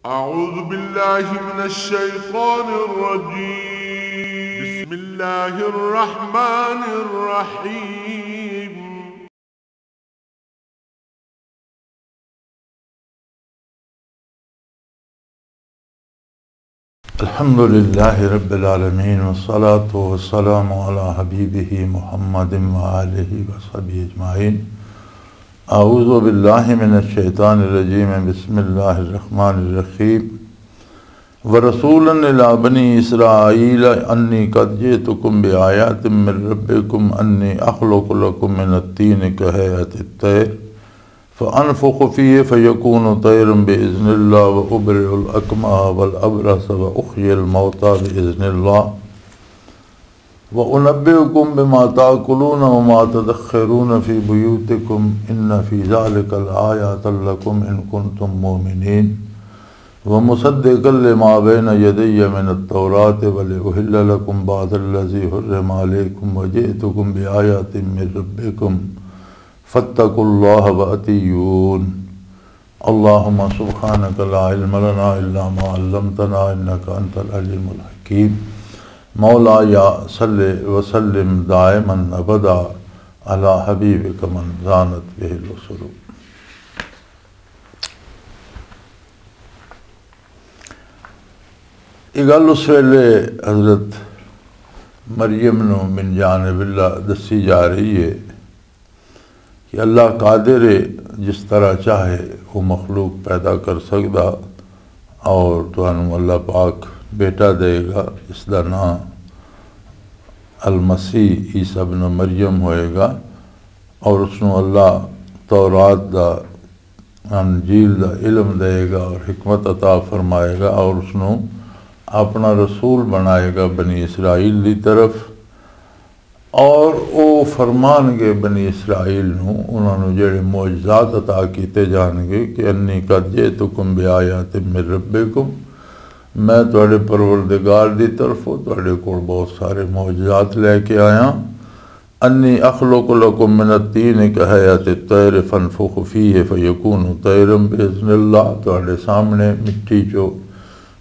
أعوذ بالله من الشيطان الرجيم بسم الله الرحمن الرحيم الحمد لله رب العالمين والصلاة والسلام على حبيبه محمد وآله وصحبه أجمعين أعوذ بالله من الشيطان الرجيم بسم الله الرحمن الرحيم ورسولا إلى بني إسرائيل أني قد جئتكم بآيات من ربكم أني أخلق لكم من الطين كهيئة الطير فأنفخ فيه فيكون طيرا بإذن الله وأبرئ الأكمه والأبرص وأحيي الموتى بإذن الله وأنبئكم بما تأكلون وما تدخرون في بيوتكم إن في ذلك الآيات لكم إن كنتم مؤمنين ومصدقا لما بين يدي من التوراة ولأحل لكم بعض الذي حرم عليكم وجئتكم بآيات من ربكم فاتقوا الله وأطيعون اللهم سبحانك لا علم لنا إلا ما علمتنا إنك أنت العليم الحكيم مولاي صل وسلم دائما أبدا على حبيبك من زانت به الرسل یہ گل اس ویلے حضرت مریم نو من جانب اللہ دسی جا رہی ہے کہ اللہ قادر ہے جس طرح چاہے وہ مخلوق پیدا کر سکتا اور تانوں اللہ پاک بیٹا دے گا اس دا نام المسیح عیسیٰ ابن مریم ہوئے گا اور اس نو اللہ تورات دا انجیل دا علم دے گا اور حکمت عطا فرمائے گا اور اس نو اپنا رسول بنائے گا بنی اسرائیل دی طرف اور او فرمان گے بنی اسرائیل نو انہوں نے جڑے معجزات عطا کیتے جان گے کہ انی قد جئتکم بآیات من ربکم میں تواڈے پروردگار دی طرفوں تواڈے کول بہت سارے معجزات لے کے آیا انی اخلق لکم من الطین کہیئۃ الطیر فانفخ فیہ فیکون طیرا باذن اللہ تواڈے سامنے مٹی جو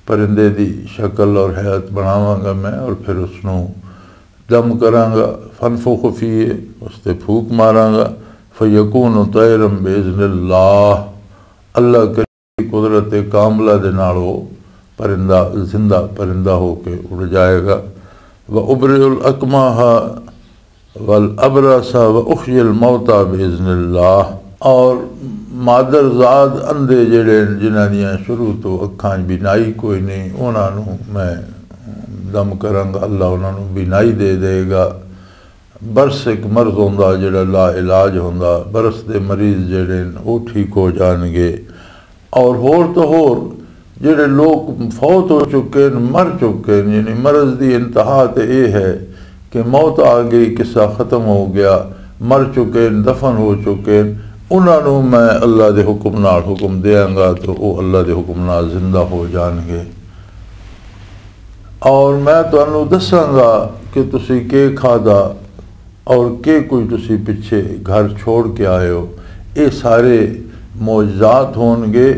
پرندے دی شکل اور حیات بناواں گا میں اور پھر اس نو دم کراں گا فانفخ فیہ اس تے پھوک ماراں گا فیکون طیرا باذن اللہ اللہ کی قدرت کاملہ دے نال وہ پرندہ زندہ پرندہ ہو کے اڑ جائے گا وَأُبْرِئُ الْأَكْمَحَ وَالْأَبْرَصَ وَأُحْيِي الْمَوْتَى بِإِذْنِ اللَّهِ اور مادر زاد اندھے جڑے جنہاں دیاں شروع تو اکھاں بینائی کوئی نہیں انہاں میں دم کراں گا اللہ انہاں بینائی دے گا برس ایک مرض ہوندا جڑا لا علاج ہوندا برس دے مریض جڑے وہ ٹھیک ہو جان گے اور ہور تو ہور جڑے لوگ فوت ہو چکے مر چکے یعنی مرض دی انتہا تے یہ ہے کہ موت آ گئی قصہ ختم ہو گیا مر چکے دفن ہو چکے انہوں میں اللہ دے حکم نال حکم دیاں گا تو وہ اللہ دے حکم نال زندہ ہو جان گے اور میں تانوں دساں گا کہ تسی کے کھادا اور کے کوئی تسی پیچھے گھر چھوڑ کے آئے ہو یہ سارے معجزات ہون گے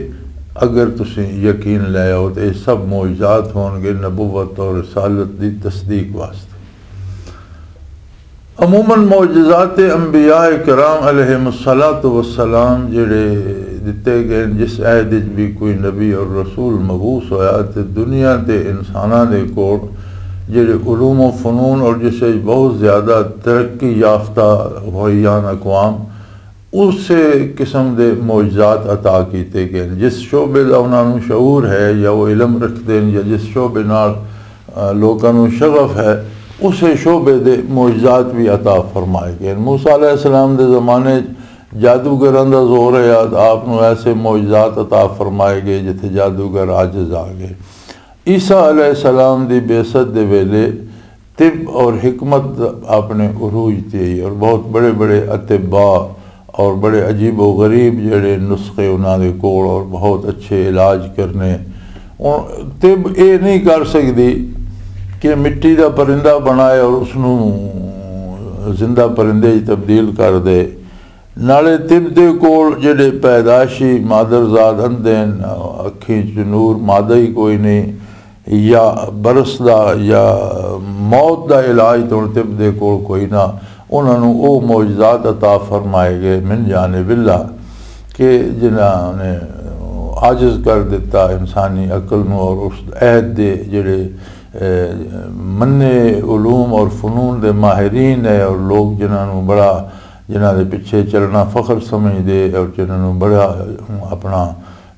اگر تسی یقین لے آؤ تو یہ سب معجزات ہون گے نبوت اور رسالت دی تصدیق واسطے عموماً معجزات انبیاء کرام علیہم السلام جڑے دتے گئے جس عہد بھی کوئی نبی اور رسول مبعوث ہویا تے دنیا تے انساناں دے کول جڑے علوم و فنون اور جسے بہت زیادہ ترقی یافتہ ہوئیان اقوام اس قسم دے معجزات عطا کیتے گئے جس شعبے دا انہوں شعور ہے یا وہ علم رکھتے ہیں یا جس شعبے نال لوگوں شغف ہے اسے شعبے دے معجزات بھی عطا فرمائے گئے موسیٰ علیہ السلام دے زمانے جادوگراں دا زور ہے آپ نو ایسے معجزات عطا فرمائے گئے جتھے جادوگر عاجز آ گئے عیسیٰ علیہ السلام دی بعثت دے ویلے طب اور حکمت اپنے عروج تے اور بہت بڑے بڑے اطباء اور بڑے عجیب و غریب جڑے نسخے انہاں دے کول اور بہت اچھے علاج کرنے طب یہ نہیں کر سکتی کہ مٹی دا پرندہ بنائے اور اس نو زندہ پرندے تبدیل کر دے नाले तिब दे कोल जेडे पैदाइशी मादरजाद अंधे अखी च नूर मादा ही कोई नहीं या बरस दा या मौत दा इलाज तो तिब दे कोल कोई ना उन्होंने वो मौजज़ात अता फरमाए गए मिन जानिबिल्लाह कि जिन्होंने आजिज़ कर दिता इंसानी अकल में और उस अहद दे जेडे मन्ने उलूम और फ़नून दे माहिरीन है और लोग जिन्होंने बड़ा जिन्होंने पिछे चलना फ़ख्र समझते और जिन्होंने बड़ा अपना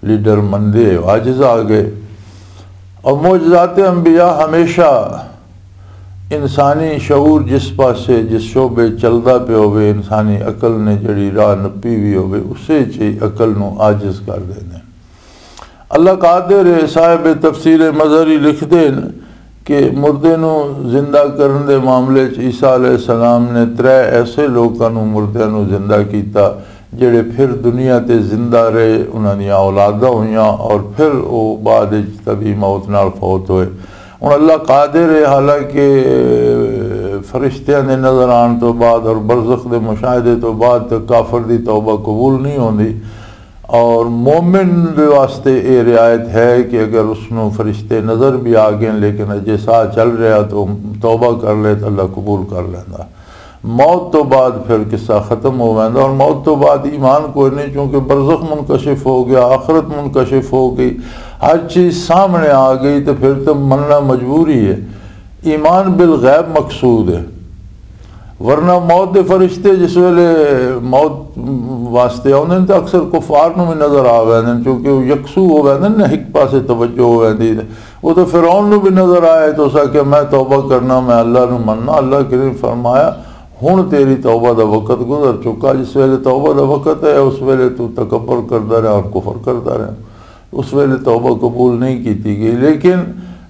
लीडर मनते आजिज़ आ गए। और मौजज़ात अंबिया हमेशा इंसानी शऊर जिस पासे जिस शोबे चलता पे होवे इंसानी अकल ने जड़ी राह नपी हुई होवे उसे च अकल नूं आजिज़ कर देने। अल्लाह कादिर साहिब तफसीर मज़हरी लिखते हैं कि मुर्दे नूं जिंदा करने दे मामले च ईसा अलैहिस्सलाम ने 3 ऐसे लोगों नूं मुर्दे नूं जिंदा किया जेड़े फिर दुनिया ते जिंदा रहे उन्हां दियां औलादां होईयां और फिर वो बाद तभी मौत नाल फौत होए। हुण अल्लाह कादिर है हालांकि फरिश्तियां दे नज़र आने तो बाद और बरज़ख दे मुशाहिदे तो बाद तक काफर दी तौबा कबूल नहीं होंदी और मोमिन दे वास्ते ये रियायत है कि अगर उसनों फरिश्ते नज़र भी आ गए लेकिन अजे साह चल रहा तो तौबा कर ले तो अल्लाह कबूल कर लेंदा। मौत तो बाद फिर किस्सा ख़त्म हो जाता और मौत तो बाद ईमान कोई नहीं क्योंकि बरज़ख मुनकशिफ हो गया आखिरत मुनकशिफ हो गई हर चीज़ सामने आ गई तो फिर तो मनना मजबूरी है। ईमान बिल गैब मकसूद है वरना मौत के फरिश्ते जिस वेले मौत वास्ते आते तो अक्सर कुफार भी नज़र आ जाते क्योंकि वो यकसू हो जाते ना एक पासे तवज्जो हो जाती वो तो फिरौन भी नज़र आए तो उसके मैं तौबा करना मैं अल्लाह नूं मनना अल्लाह करीम फरमाया हुण तेरी तौबा का वक़्त गुजर चुका जिस वेले तौबा का वक़्त है उस वेले तू तकब्बर करता रहा और कुफर करता रहा उस वेले तौबा कबूल नहीं की गई। लेकिन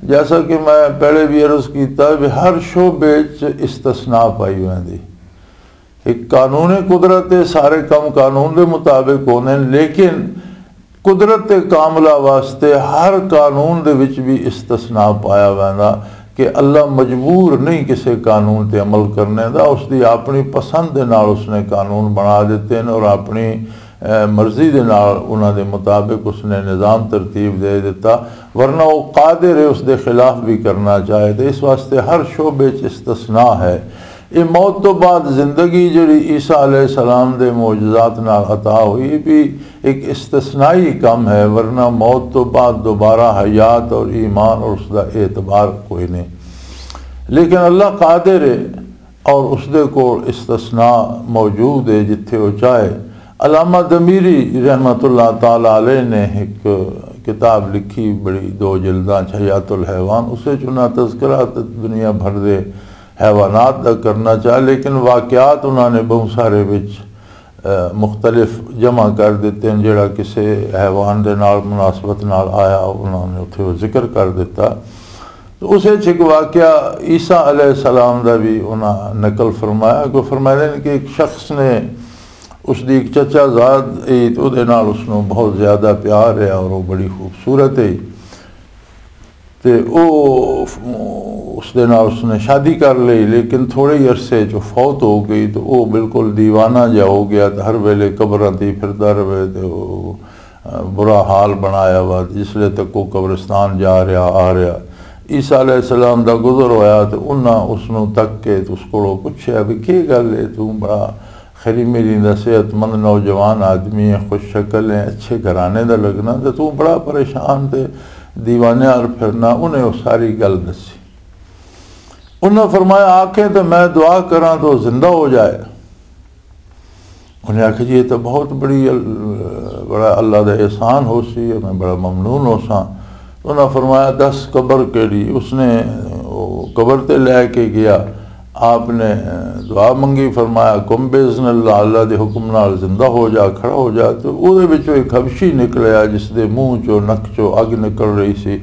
जैसा कि मैं पहले भी अर्ज़ किया भी हर शोबे इस्तिस्ना पाई जाती एक कानून कुदरत सारे काम कानून के मुताबिक होने लेकिन कुदरत कामला वास्ते हर कानून दे विच भी इस्तिस्ना पाया जाता कि अल्लाह मजबूर नहीं किसी कानून पर अमल करने का उसकी अपनी पसंद के नाल उसने कानून बना दिते हैं और अपनी मर्जी के नाल उन्हां दे मुताबिक उसने निज़ाम तरतीब दे दिता वरना वो कादिर है उसके खिलाफ भी करना चाहे तो इस वास्ते हर शोबे इस्तिस्ना है। ये मौत तो बाद जिंदगी जी ईसा अलैहिस्सलाम दे मौजज़ात नाल अता हुई भी एक इस्तिस्नाई कम है वरना मौत तो बाद दोबारा हयात और ईमान और उसका एतबार कोई नहीं। लेकिन अल्लाह कादिर है और उसदे कोल इस्तिस्ना मौजूद है जिथे वो चाहे। अल्लामा दमीरी रहमतुल्लाह ताला अलैह ने एक किताब लिखी बड़ी 2 जिल्दां हयातुल हैवान उसे चुना तज़किरा दुनिया भर दे हैवानात का करना चाहे लेकिन वाक़यात उन्होंने बहुत सारे विच मुख्तलिफ जमा कर दिते हैं जोड़ा किसी हैवान के नाल मुनासबत नाल आया उन्होंने उत्थे वो जिक्र कर दिता। तो उस एक वाक़या ईसा अलैहिस्सलाम का भी उन्हें नकल फरमाया को फरमाया कि एक शख्स ने उसकी एक चचा ज़ाद तो उहदे नाल उसनों बहुत ज़्यादा प्यार है और वो बड़ी खूबसूरत है तो उसके नाल उसने शादी कर ली लेकिन थोड़े ही अरसे जो फौत हो गई तो वो बिल्कुल दीवाना जा हो गया तो हर वेले कब्रां ते फिरदा रहे तो बुरा हाल बनाया हुआ जिसले तक वो कब्रिस्तान जा रहा आ रहा। ईसा अलैहिस्सलाम दा गुजर होया तो उन्हें उसनों तक के तो उसको पूछया भी की गल है तू बड़ा खरी मेरी दा सेहतमंद नौजवान आदमी है खुश शक्ल है अच्छे घराने का लगना तो तू बड़ा परेशान थे दीवाने और फिरना। उन्हें वो सारी गल दसी उन्हें फरमाया आखे तो मैं दुआ करा तो जिंदा हो जाए। उन्हें आखे जी ये तो बहुत बड़ा अल्लाह का एहसान हो सी मैं बड़ा ममनून हो सा। उन्हें फरमाया 10 कबर केड़ी उसने कबर ते लैके गया आपने दुआ मंगी फरमाया कुम बेज़निल्लाह अल्लाह के हुक्म नाल जिंदा हो जा खड़ा हो जा। तो वो एक हबशी निकलिया जिसके मुँह चो नक चो अग निकल रही सी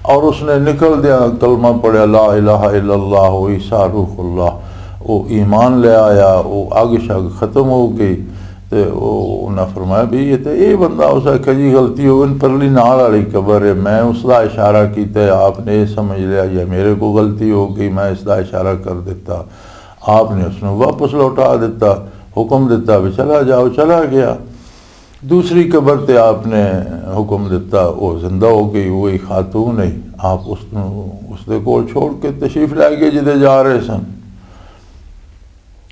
और उसने निकल दिया कलमा पढ़िया ला इलाहा इल्लल्लाह ईसा रूहुल्लाह वो ईमान ले आया वो अग शग ख़त्म हो गई। तो उन्हें फरमाया भी ये तो ये बंदा उस आख्या जी गलती हो गई परली नाल वाली कबर है मैं उसका इशारा किया आपने ये समझ लिया या मेरे को गलती हो गई मैं इसका इशारा कर दिता आपने उसने वापस लौटा दिता। हुक्म दिता भी चला जाओ, चला गया। दूसरी कबर ते आपने हुक्म दिता, वो जिंदा हो गई, वही खातून है। आप उसके कोल छोड़ के तशरीफ लै गए जिदे जा रहे सन।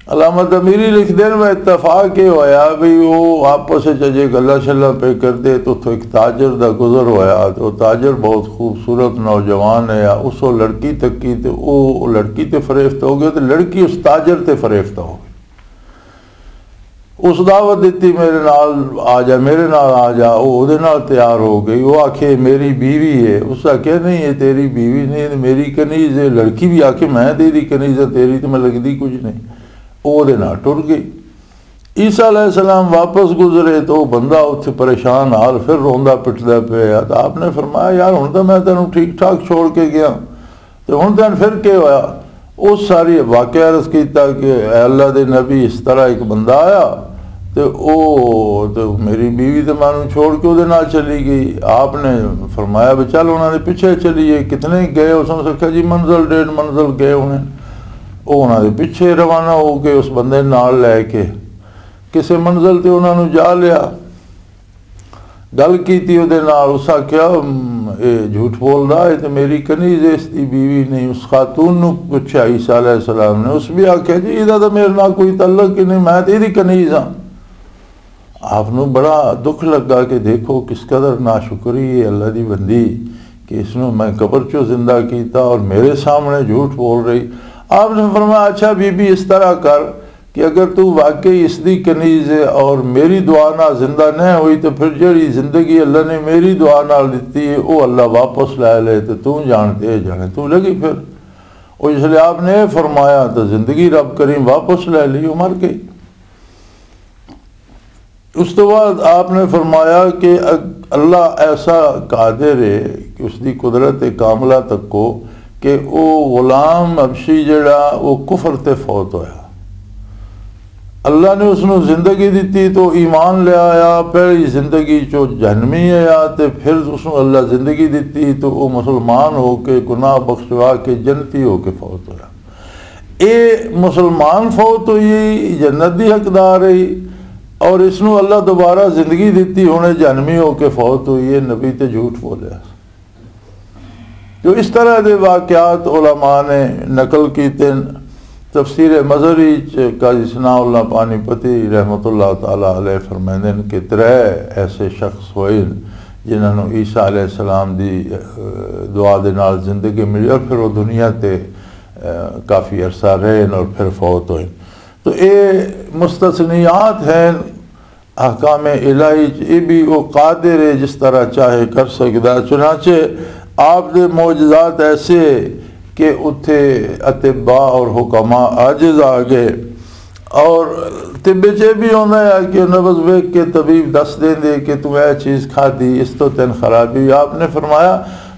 अलामत अमीरी लिख देन में इतफाक ये होया भी वो आपस अजे गल्ला शल्ला पे करते तो एक ताजर का गुजर होया। तो ताजर बहुत खूबसूरत नौजवान है, उस लड़की तक की तो वो लड़की ते फरेफ्त हो गए, तो लड़की उस ताजर ते फरेफ्त हो गई। उस दावत दी मेरे नाल आ जा, मेरे नाल आ जा, वो नाल तैयार हो गई। वो आखे मेरी बीवी है, उस आख्या नहीं ये तेरी बीवी नहीं, मेरी कनीज है। लड़की भी आखे मैं तेरी कनीज है, तेरी तो मैं लगती कुछ नहीं। वो नाल टुर गई। ईसा अलैहिस्सलाम वापस गुजरे तो बंदा उत्थे परेशान हाल फिर रोंदा पिटदा पिया। तो आपने फरमाया यार हुण तो मैं तेनों ठीक ठाक छोड़ के गया, तो हुण तेन फिर क्या होया? उस सारी वाकया अर्ज किया कि अल्लाह दे नबी इस तरह एक बंदा आया तो मेरी बीवी तो मैं छोड़ के वो नाल चली गई। आपने फरमाया भी चल उन्होंने पीछे चलीए। कितने गए? उसने आख्या जी मंजिल 1.5 मंजिल गए होने। उन्होंने पीछे रवाना हो के उस बंदे नाल लैके किसी मंजिल ते उन्होंने जा लिया। गल की उस आख्या ये झूठ बोल रहा है, तो मेरी कनीज इसकी बीवी नहीं। उस खातून ने पूछा ईसा अलैहिस्सलाम ने, उस भी आख्या जी इहदा तो मेरे नाल कोई तल्लक ही नहीं, मैं तो इहदी कनीज हाँ। आपनों बड़ा दुख लगा कि देखो किस कदर नाशुक्री है अल्लाह की बंदी कि इसनों मैं कबर चो जिंदा किया और मेरे सामने झूठ बोल रही। आपने फरमाया अच्छा बीबी इस तरह कर कि अगर तू वाकई इसकी कनीज है और मेरी दुआ नाल जिंदा नहीं हुई, तो फिर जी जिंदगी अल्लाह ने मेरी दुआ नाल दी है वो अल्लाह वापस लै ले, तो तू जानते जाने तू लगी फिर। और इसलिए आपने फरमाया तो जिंदगी रब करीम वापस लै ली, वो मर गई। उस तो बाद आपने फरमाया कि अल्लाह ऐसा कादिर है कि उसकी कुदरत कामला तक को कि वो गुलाम हबशी जड़ा वो कुफर ते फौत होया। अल्लाह ने उसनों जिंदगी दी तो ईमान ले आया, पहली जिंदगी चो जहनमी आया, तो फिर उसनों अल्लाह जिंदगी दी तो वो मुसलमान हो के गुनाह बख्शवा के जन्नती हो के फौत होया। ये मुसलमान फौत हुई, जन्नत की हकदार रही, और इसनों अल्लाह दोबारा जिंदगी दी होने जहनमी हो के फौत हुई है। नबी ते झूठ बोलिया। तो इस तरह के वाक़यात उलमा ने नकल कीते। तफसीर मज़हरी काज़ी सनाउल्लाह पानीपती रहमतुल्लाह ताला अलैह फरमाते हैं कि 3 ऐसे शख्स होए जिन्होंने ईसा अलैहिस्सलाम दी दुआ दे नाल जिंदगी मिली और फिर वो दुनिया ते काफ़ी अरसा रहे और फिर फौत होए। तो ये मुस्तस्नियात हैं अहकाम इलाही, ये भी वो कादिर है जिस तरह चाहे कर सकता। चुनाचे आप दे मौजज़ात ऐसे कि उत्थे अतिबा और हुक्मा आजिज़ आ गए, और तिब्बे च भी होंदा है कि नबज़ वेख के तबीब दस देंदे कि तू यह चीज़ खाधी इस तो तेन खराबी। आपने फरमाया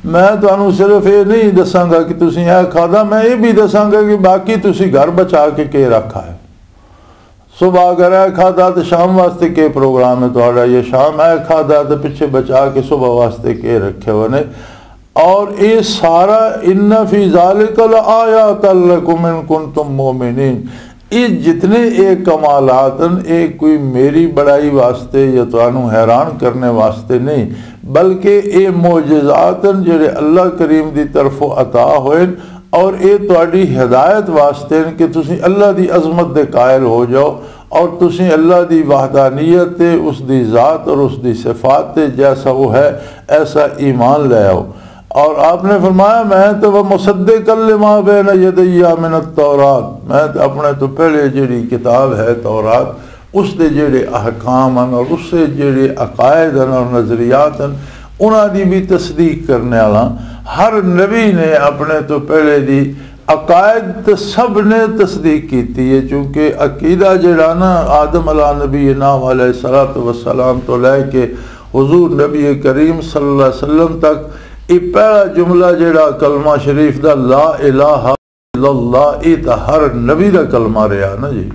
मैं तुहानू सिर्फ ये नहीं दसांगा कि तुसीं यह खादा, मैं ये भी दसांगा कि बाकी तुसीं घर बचा के रखा है। सुबह अगर है खादा तो शाम वास्ते के प्रोग्राम है तुहाडा, ये शाम है खादा तो पिछे बचा के सुबह वास्ते के रखे हुए ने। और ये सारा इन्ना फी ज़ालिकल आयातल लकुम इन कुंतुम मोमिनीन, ये जितने एक कमालातन एक कोई मेरी बड़ाई वास्ते या तुहानू हैरान करने वास्ते नहीं, बल्कि ये मोजज़ातन जेड़े अल्लाह करीम की तरफों अता होए और ये तुहाडी हिदायत वास्ते कि तुसीं अल्लाह की अजमत दे कायल हो जाओ और तुसीं अल्लाह की वहदानियत उसकी ज़ात और उसकी सिफात जैसा वो है ऐसा ईमान ले आओ। और आपने फरमाया मैं तो वह मुसद्दिक़न लिमा बैन यदैया मिनत तौरात, मैं तो अपने तो पहले जेड़ी किताब है तौरात उसके जेड़े अहकाम और उससे जेड़े अकायद और नज़रियात उन्होंने भी तस्दीक करने वाला। हर नबी ने अपने तो पहले दी अकायद तो सब ने तस्दीक की है, चूँकि अकीदा जड़ा ना आदम अला नबी नाम अलैहिस्सलातु वस्सलाम तो लैके हुजूर नबी करीम सल्लल्लाहु अलैहि वसल्लम तक ये पहला जुमला जड़ा कलमा शरीफ दा ला इलाहा इल्लल्लाह, ये तो हर नबी का कलमा रहा ना जी।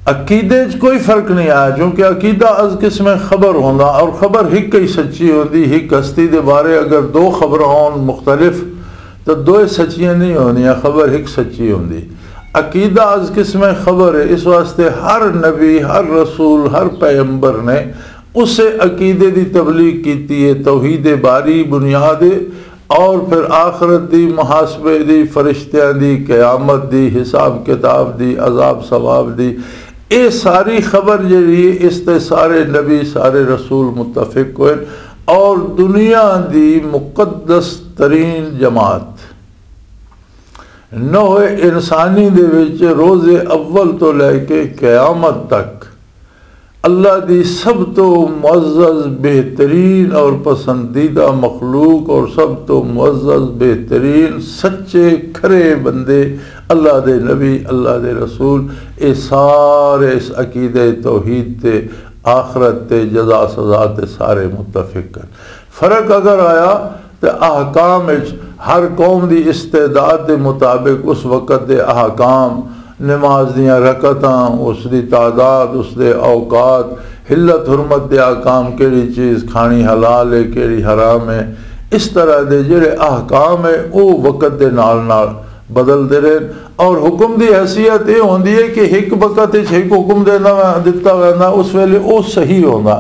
अकीदे कोई फर्क नहीं आया, क्योंकि अकीदा अज किस्म खबर होना और खबर हिक ही सच्ची होती। हिक हस्ती के बारे अगर 2 खबर होन मुख्तलिफ तो 2 सच्चियाँ नहीं होनिया, खबर हिक सच्ची होती। अकीदा अज किस्म खबर है। इस वास्ते हर नबी, हर रसूल, हर पैगंबर ने उस अकीदे की तबलीग की है, तौहीद बारी बुनियाद और फिर आखरत दी, मुहासबे दी, फरिश्तियां दी, क़यामत दी, हिसाब किताब दी, अजाब सवाब दी, ये सारी खबर जी इस ते सारे नबी सारे रसूल मुतफिक हुए। और दुनिया दी मुकद्दस तरीन जमात नौए इंसानी दे विच रोज़े अव्वल तो लैके क़यामत तक अल्लाह दी सब तो मुअज़्ज़ज़ बेहतरीन और पसंदीदा मखलूक और सब तो मुअज़्ज़ज़ बेहतरीन सच्चे खरे बंदे अल्लाह दे नबी, अल्लाह दे रसूल, ये सारे इस अकीदे तौहीद ते आखरत ते जज़ा सज़ा ते सारे मुतफिक हैं। फ़र्क अगर आया तो अहकाम हर कौम की इस्तेदाद के मुताबिक उस वक़्त के अहकाम, नमाज दियाँ रकतां, उसकी तादाद, उसके औकात, हिल्लत हुरमत के अहकाम, केड़ी चीज़ खानी हलाल है केड़ी हराम है, इस तरह के जोड़े अहकाम है वो वक़्त के नाल नाल बदलते रहे। और हुक्म की हैसियत ये होंदी है कि एक वक़्त एक हुक्म देना दिता वैंदा उस वेले वो सही होंदा,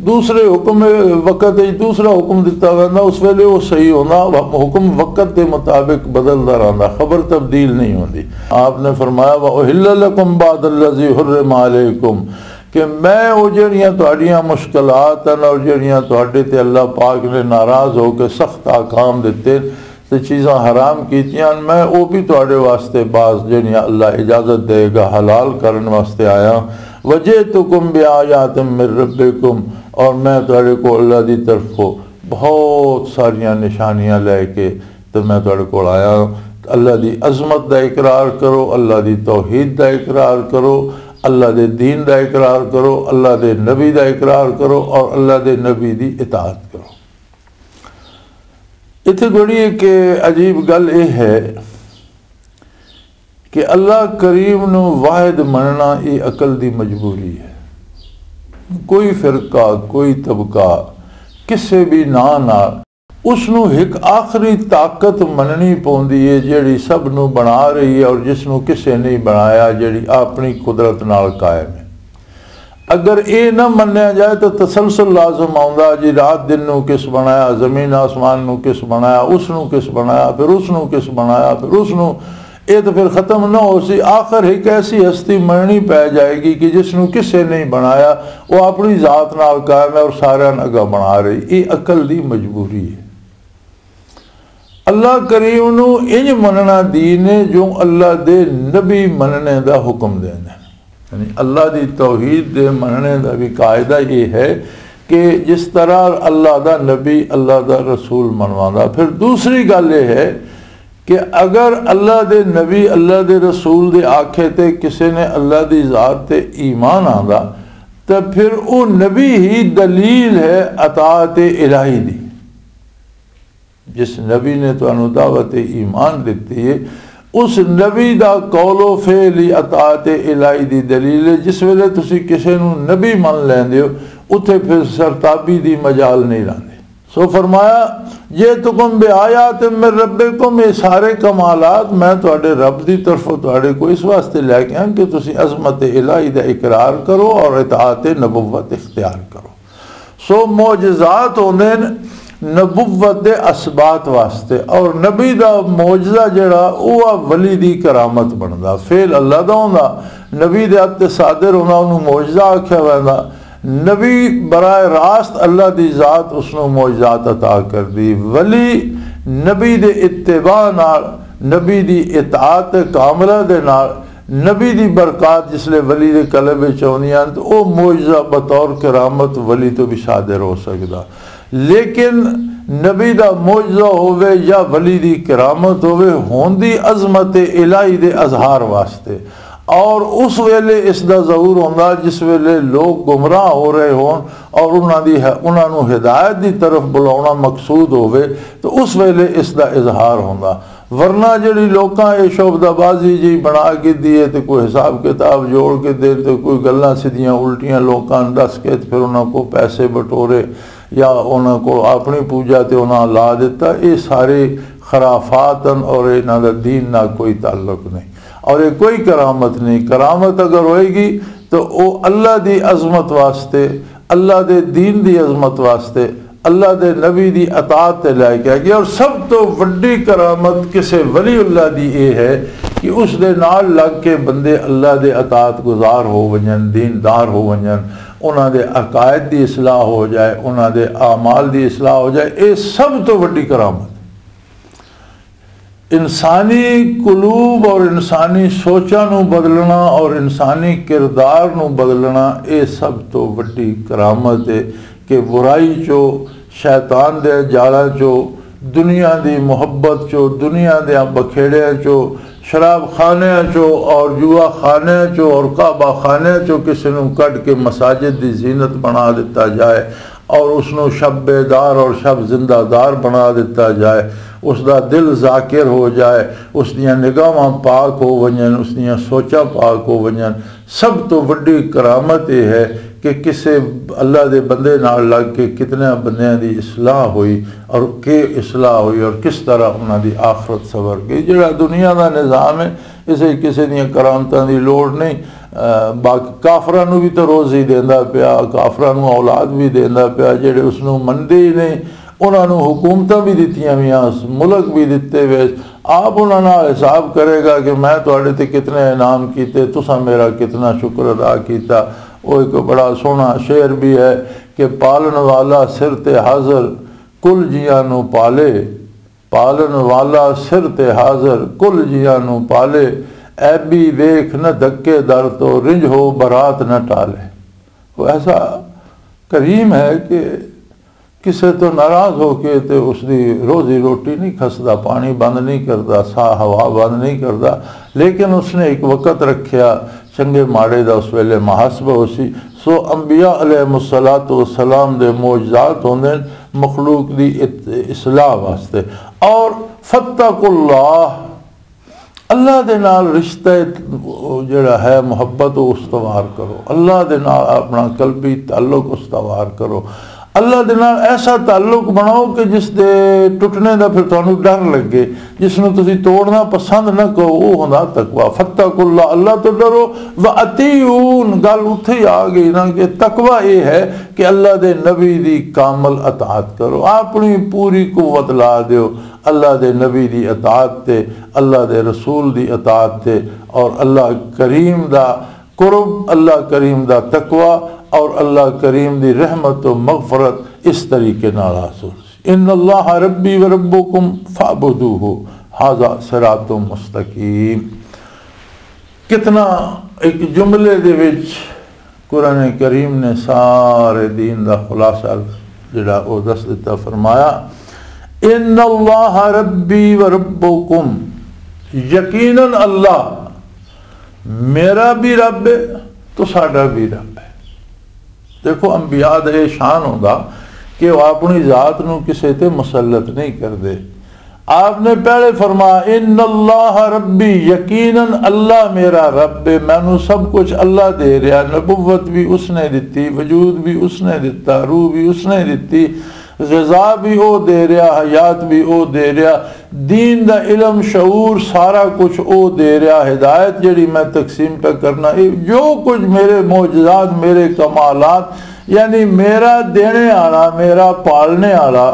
दूसरे हुक्म वक़्त दूसरा हुक्म दिता वैंदा उस वेले वो सही होंदा। हुक्म वक़्त के मुताबिक बदलता रहता, खबर तब्दील नहीं होती। आपने फरमाया वउहिल्ल लकुम बअदल्लज़ी हुर्रिमा अलैकुम कि मैं वो जड़ियाँ तुहाड़ियाँ मुश्किलात हैं और जड़ियाँ तुहाडे ते अल्लाह पाक ने नाराज़ होकर सख्त अहकाम दिते तो चीज़ां हराम कीतियां, मैं वो भी तुहाडे वास्ते बाज़ जड़ियाँ अल्लाह इजाज़त देगा हलाल करने वास्ते आया। वजीअतुकुम बिआयातिम मिर रब्बिकुम और मैं तुहाडे को अल्लाह की तरफों बहुत सारिया निशानियां लैके तो मैं तुहाडे को आया। अल्लाह की अजमत का इकरार करो, अल्लाह की तौहीद का इकरार करो, अल्लाह के दीन का इकरार करो, अल्लाह के नबी का इकरार करो और अल्लाह के नबी की इताअत करो। इत्थे बड़ी एक अजीब गल यह है कि अल्लाह करीम नू वाहिद मनना ये अकल की मजबूरी है। कोई फिरका, कोई तबका किसी भी ना उसनू एक आखिरी ताकत मननी पौंदी है जिहड़ी सब नू बना रही है और जिसनू किसी नहीं बनाया, जिहड़ी अपनी कुदरत नाल कायम है। अगर ये न मन्या जाए तो तसलसल लाजम आउंदा जी रात दिन नू किस बनाया, जमीन आसमान नू किस बनाया, उसनू किस बनाया, फिर उसनू किस बनाया, फिर उसनू, ये तो फिर ख़त्म न हो सी। आखिर एक ऐसी हस्ती मननी पै जाएगी कि जिसनू किसी नहीं बनाया, वो अपनी ज़ात नाल कायम है और सारा अगा बना रही। ये अकल की मजबूरी है। अल्लाह करीम नू इंज मनना दीन है जो अल्लाह दे नबी मनने का हुक्म देना, यानी अल्लाह की तौहीद दे मनने का भी कायदा ये है कि जिस तरह अल्लाह का नबी अल्लाह का रसूल मनवादा। फिर दूसरी गल ये है कि अगर अल्लाह के नबी अल्लाह के रसूल के आखे ते किसी ने अल्लाह की ज़ात ते ईमान आंदा तो फिर वो नबी ही दलील है अताअत इलाही दी। जिस नबी ने तुहानू दावत ईमान दी है उस नबी का कौलो फेल ही अताअत इलाही दी दलील है। जिस वेले तुसी किसी नू नबी मन लेंदे हो उत्थे फिर सरताबी दी मजाल नहीं रहिंदी। सो फरमाया जे तुकुम बिआयातिम मिर रब्बिकुम, ये सारे कमालात मैं तुहाडे रब की तरफों तुहाडे को इस वास्ते लैके आया कि तुसी अज़मत इलाही दा इकरार करो और इताअत नबुव्वत इख्तियार करो। सो मोजज़ात होंदे नबुव्वत दे असबात वास्ते और नबी दा मोजज़ा जड़ा वह वली दी करामत बनदा। फेल अल्लाह दा होंदा, नबी दे हत्थ सादिर होंदा, उन्होंने मोजज़ा आख्या वैंदा। नबी बराए रास्त अल्लाह की ज़ात उसनू मोजज़ात अता कर दी। वली नबी दे इत्तिबा नाल, नबी दी इताअत कामला दे नाल, नबी दी बरकत जिसले वली दे कल्ब विच आउंदियां तो वह मोजज़ा बतौर करामत वली तो भी सादिर हो सकदा। लेकिन नबी दा मोजज़ा होवे या वली दी करामत होवे होंदी अज़मत इलाही दे अजहार वास्ते और उस वेले इसका ज़हूर होंदा जिस वेले लोग गुमराह हो रहे होन और उन्होंने हिदायत की तरफ बुलाना मकसूद होवे तो उस वेले इसका इजहार होंदा। वरना जी लोकां ये शोबदाबाजी जी बना के दिए तो कोई हिसाब किताब जोड़ के दे तो कोई गल्लां सीधियां उल्टियां लोकां दस के फिर उन्होंने को पैसे बटोरे या उन्होंने को अपनी पूजा तो उन्होंने ला दिता। ये सारे खराफात और इन्हों का दीन ना कोई ताल्लुक नहीं। और ये कोई करामत नहीं। करामत अगर होएगी तो वो अल्लाह दी अजमत वास्ते, अल्लाह दे दीन दी अजमत वास्ते, अल्लाह दे नबी दी अतात ते लैके आएगी। और सब तो वड्डी करामत किसी वलीउल्लाह दी ये है कि उस दे नाल लग के बंदे अल्लाह दे अतात गुजार हो वजन, दीनदार हो वजन, उन्हां दे अकायद दी इस्लाह हो जाए, उन्हां दे आमाल दी इस्लाह हो जाए। ये सब तो वड्डी करामत। इंसानी कुलूब और इंसानी सोचा नू बदलना और इंसानी किरदार नू बदलना, ये सब तो वड्डी करामत है कि बुराई चो, शैतान दे जाला चो, दुनिया दी मुहब्बत चो, दुनिया दे बखेड़िया चो, शराब खाने चो और जुआ खाने चो और काबा खाने चो किसी नू कट के मसाजिद दी जीनत बना दिता जाए और उसनू शब बेदार और शब जिंदादार बना दिता जाए, उसका दिल जाकिर हो जाए, उसदियाँ निगाहां पाक हो वजन, उसदियाँ सोचा पाक हो वजन। सब तो वड्डी करामत यह है कि किसी अल्लाह दे बंदे नाल लग के कितने बंदियां दी इसलाह हुई और के इसलाह हुई और किस तरह उन्हां दी आखरत सवर गई। जिहड़ा दुनिया का निज़ाम है इसे किसी दी करामतां दी लोड़ नहीं। बाकी काफरां नूं भी तो रोज़ी देंदा पिया, काफरां नूं औलाद भी देंदा पिया, जिहड़े उसनूं मनदे ही नहीं उन्होंने हुकूमतां भी दित्तियां हुईयां, मुल्क भी दिते हुए। आप उन्होंने हिसाब करेगा कि मैं तुहाडे ते कितने इनाम कीते, तुसां मेरा कितना शुक्र अदा किया। वो एक बड़ा सोहना शेर भी है कि पालन वाला सिर ते हाज़र कुल जियां नूं पाले, पालन वाला सिर ते हाज़र कुल जियां नूं पाले, ऐबी वेख न धक्के दर तो रिंझ हो बरात न टाले। वो ऐसा करीम है कि किसी तो नाराज़ होके तो उसकी रोज़ी रोटी नहीं खसदा, पानी बंद नहीं करता, साह हवा बंद नहीं करता, लेकिन उसने एक वक़्त रखा चंगे माड़े दा उस वेले मुहासबा उसी। सो अंबिया अलैहिमुस्सलातु वस्सलाम दे मौजज़ात होंदे मखलूक दी इस्लाह वास्ते। और फत्तकुल्लाह, अल्लाह दे नाल रिश्ता जिहड़ा है मुहब्बत उस्तवार करो, अल्लाह दे नाल अपना कल्बी ताल्लुक उस्तवार करो, अल्लाह दे नाल ऐसा ताल्लुक बनाओ कि जिस दे टुटने का फिर तुहानू डर लगे, जिसनों तुसी तोड़ना पसंद न करो, वो होंदा तकवा। फत्तकुल्लाह, अल्लाह तो डरो, व अतीऊन, गल उत्थे ही आ गई ना कि तकवा ये है कि अल्लाह दे नबी दी कामल अतात करो, अपनी पूरी कुव्वत ला दियो अल्लाह दे नबी दी अतात ते, अल्लाह दे रसूल दी अतात ते, और अल्लाह करीम दा कुर्ब, अल्लाह करीम दा तकवा और अल्लाह करीम दी रहमत व मगफरत इस तरीके नाल हासिल। इन्नल्लाह रब्बी व रब्बुकुम फअबुदूहु हाज़ा सिरातुम मुस्तकीम। कितना एक जुमले दे विच कुरान करीम ने सारे दीन दा खुलासा जिहड़ा वो दस दिता। फरमाया इन्नल्लाह रब्बी व रब्बुकुम, यकीनन अल्लाह मेरा भी रब है तो साडा भी रब है। देखो अंबिया दा ये शान होंदा कि वह अपनी जात नूं किसी ते मुसल्लत नहीं करते। आपने पहले फरमाया इन्नल्लाह रब्बी, यकीनन अल्लाह मेरा रब है, मैनू सब कुछ अल्लाह दे रहा, नबुव्वत भी उसने दिती, वजूद भी उसने दिता, रूह भी उसने दिती, ग़िज़ा भी वो दे रहा, हयात भी वो दे रहा, दीन दा इल्म शऊर सारा कुछ वो दे रहा, हिदायत जड़ी मैं तकसीम पे करना, जो कुछ मेरे मौजज़ात मेरे कमालात, यानी मेरा देने आला मेरा पालने आला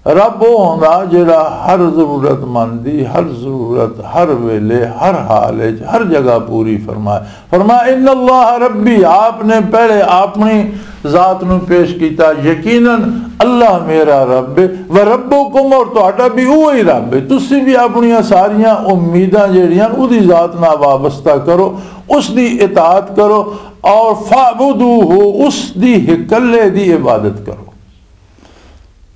रब वो होंदा जिहड़ा हर ज़रूरतमंदी, हर ज़रूरत, हर वेले, हर हाल हर जगह पूरी फरमाए। फरमाया इन्नल्लाह रब्बी, आपने पहले अपनी ज़ात नूं पेश किया, यकीनन अल्लाह मेरा रब है, व रब्बुकुम, और तुहाडा भी वही रब है। तुसी भी अपनियां सारियां उम्मीदां जिहड़ियां उहदी ज़ात नाल वाबस्ता करो, उसदी इताअत करो, और फअबुदूहु, उसदी हिकल्ले दी इबादत करो।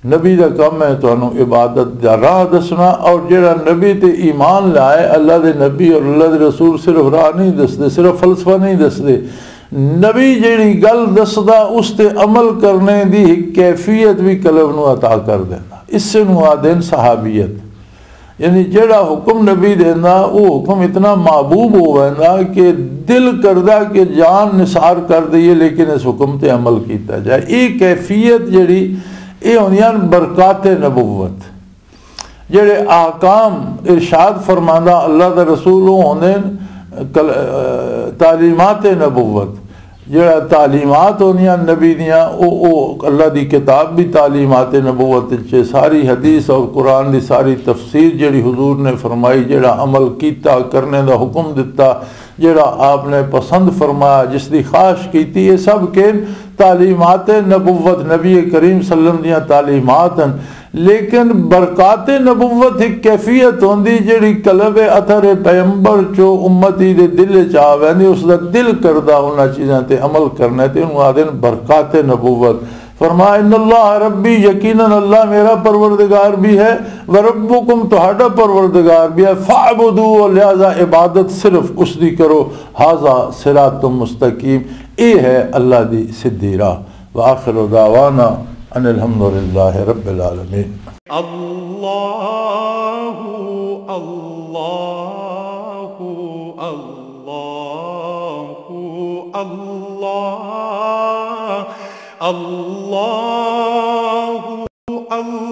नबी का काम है तुहानू इबादत का राह दसना, और जिहड़ा नबी ते ईमान लाए, अल्लाह दे नबी और अल्लाह दे रसूल सिर्फ राह नहीं दसदे, सिर्फ फलसफा नहीं दसदे, नबी जिहड़ी गल दसदा उस ते अमल करने दी कैफियत भी कल्ब नू अता कर देना। इससे नू आदेन सहाबियत, यानी जिहड़ा हुक्म नबी देना वो हुक्म इतना महबूब होवेंदा कि दिल करदा कि जान निसार कर दईए, लेकिन इस हुक्म ते अमल किया जाए। ये कैफियत जिहड़ी ये होंदियां बरकाते नबुव्वत, जेड़े आकाम इरशाद फरमांदा अल्लाह दा रसूल होंदे तालीमात नबुवत जड़ा तालीमात होनिया नबी दियाँ अल्लाह दी किताब भी तालीमात नबुवत च सारी हदीस और कुरान दी सारी तफसीर जड़ी हुजूर ने फरमाई जड़ा अमल किया करने का हुक्म दिता जड़ा आपने पसंद फरमाया जिसकी ख्वाहिश की ये सब के तालीमात नबुवत नबी करीम सल्लल्लाहु अलैहि वसल्लम दियाँ तालीमात हैं। लेकिन बरकात नबुवत एक कैफियत होंदी जिहड़ी कलब अथर पैगंबर चो उम्मती दे दिल च आ वैंदी उसका दिल करदा उन्हां चीज़ां ते अमल करना ते उन्होंने आखदे ने बरकात नबुवत। फरमाया इन्नल्लाह रब्बी यकीनन अल्लाह मेरा परवरदिगार भी है व रब्बुकुम तुहाडा परवरदिगार भी है फ़अबुदू लिहाजा इबादत सिर्फ उसकी करो हाजा सिरातुम मुस्तकीम ये है अल्लाह दी सीधी राह। व आखिरु दावाना अनिल हम्दुलिल्लाहि रब्बिल आलमीन। अल्लाहु अल्लाहु अल्लाहु अल्लाह अल्लाहु अल्लाह